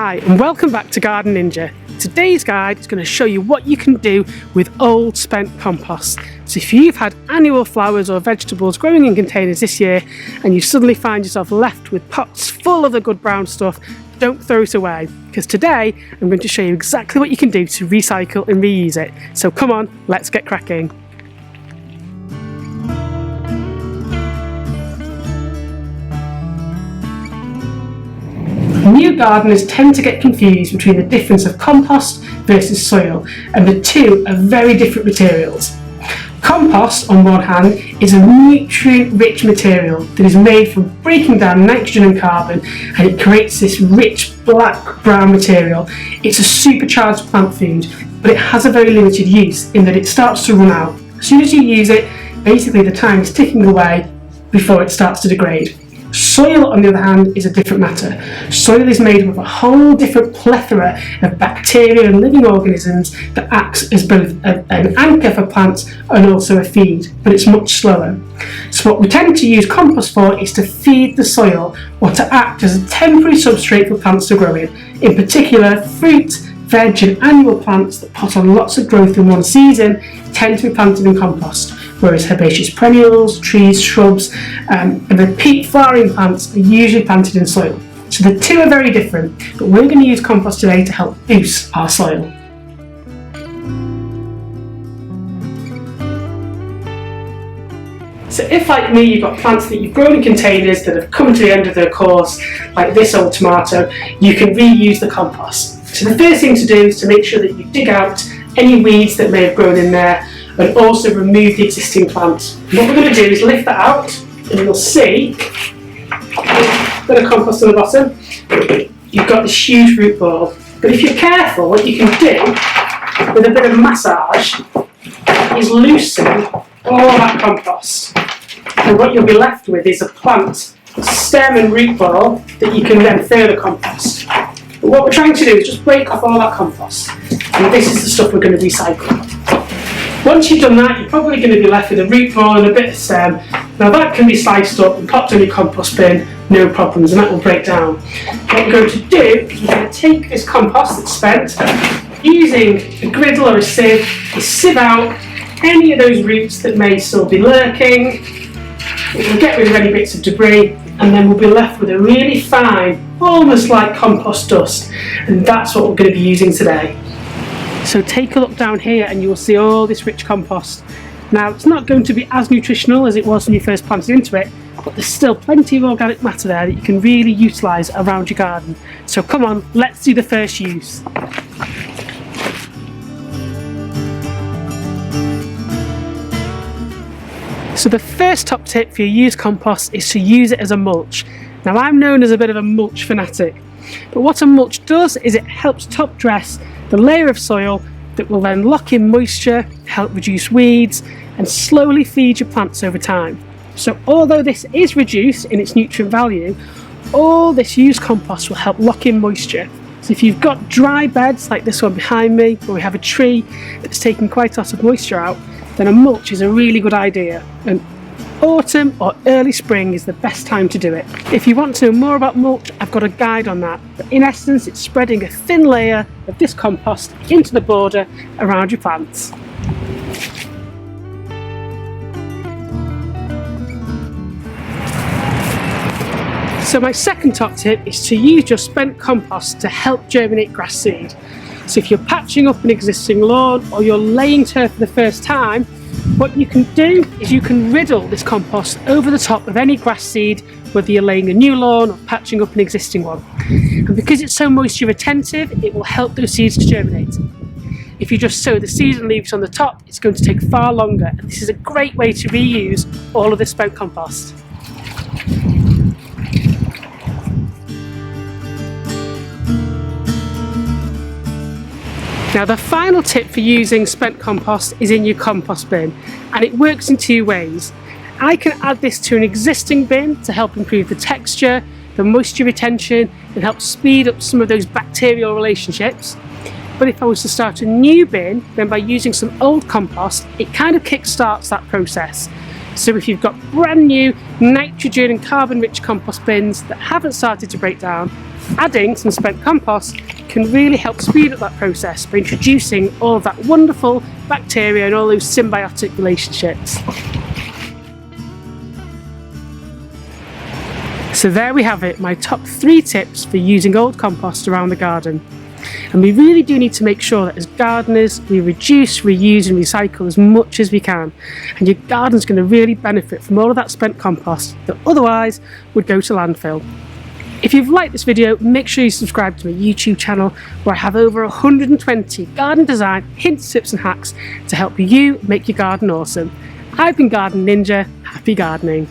Hi and welcome back to Garden Ninja. Today's guide is going to show you what you can do with old spent compost. So if you've had annual flowers or vegetables growing in containers this year and you suddenly find yourself left with pots full of the good brown stuff, don't throw it away, because today I'm going to show you exactly what you can do to recycle and reuse it. So come on, let's get cracking. New gardeners tend to get confused between the difference of compost versus soil, and the two are very different materials. Compost, on one hand, is a nutrient-rich material that is made from breaking down nitrogen and carbon, and it creates this rich black-brown material. It's a supercharged plant food, but it has a very limited use in that it starts to run out. As soon as you use it, basically the time is ticking away before it starts to degrade. Soil, on the other hand, is a different matter. Soil is made up of a whole different plethora of bacteria and living organisms that acts as both an anchor for plants and also a feed, but it's much slower. So what we tend to use compost for is to feed the soil or to act as a temporary substrate for plants to grow in particular fruit, veg and annual plants that put on lots of growth in one season tend to be planted in compost, whereas herbaceous perennials, trees, shrubs and repeat flowering plants are usually planted in soil. So the two are very different, but we're going to use compost today to help boost our soil. So if, like me, you've got plants that you've grown in containers that have come to the end of their course, like this old tomato, you can reuse the compost. So the first thing to do is to make sure that you dig out any weeds that may have grown in there and also remove the existing plants. What we're going to do is lift that out and you'll see a bit of compost on the bottom. You've got this huge root ball. But if you're careful, what you can do with a bit of massage is loosen all that compost. And what you'll be left with is a plant stem and root ball that you can then further compost. But what we're trying to do is just break off all that compost. And this is the stuff we're going to recycle. Once you've done that, you're probably going to be left with a root ball and a bit of stem. Now that can be sliced up and popped in your compost bin, no problems, and that will break down. What we're going to do is we're going to take this compost that's spent, using a griddle or a sieve, to sieve out any of those roots that may still be lurking. We'll get rid of any bits of debris, and then we'll be left with a really fine, almost like compost dust, and that's what we're going to be using today. So take a look down here and you will see all this rich compost. Now it's not going to be as nutritional as it was when you first planted into it, but there's still plenty of organic matter there that you can really utilise around your garden. So come on, let's do the first use. So the first top tip for your used compost is to use it as a mulch. Now I'm known as a bit of a mulch fanatic, but what a mulch does is it helps top dress the layer of soil that will then lock in moisture, help reduce weeds and slowly feed your plants over time. So although this is reduced in its nutrient value, all this used compost will help lock in moisture. So if you've got dry beds like this one behind me, where we have a tree that's taking quite a lot of moisture out, then a mulch is a really good idea, and autumn or early spring is the best time to do it. If you want to know more about mulch, I've got a guide on that, but in essence it's spreading a thin layer of this compost into the border around your plants. So my second top tip is to use your spent compost to help germinate grass seed. So if you're patching up an existing lawn or you're laying turf for the first time, what you can do is you can riddle this compost over the top of any grass seed, whether you're laying a new lawn or patching up an existing one. And because it's so moisture retentive, it will help those seeds to germinate. If you just sow the seeds and leave it on the top, it's going to take far longer, and this is a great way to reuse all of this spent compost. Now the final tip for using spent compost is in your compost bin, and it works in two ways. I can add this to an existing bin to help improve the texture, the moisture retention and help speed up some of those bacterial relationships. But if I was to start a new bin, then by using some old compost, it kind of kick-starts that process. So if you've got brand new nitrogen and carbon rich compost bins that haven't started to break down, adding some spent compost can really help speed up that process by introducing all of that wonderful bacteria and all those symbiotic relationships. So there we have it, my top 3 tips for using old compost around the garden. And we really do need to make sure that as gardeners we reduce, reuse and recycle as much as we can, and your garden's going to really benefit from all of that spent compost that otherwise would go to landfill. If you've liked this video, make sure you subscribe to my YouTube channel where I have over 120 garden design hints, tips and hacks to help you make your garden awesome. I've been Garden Ninja, happy gardening.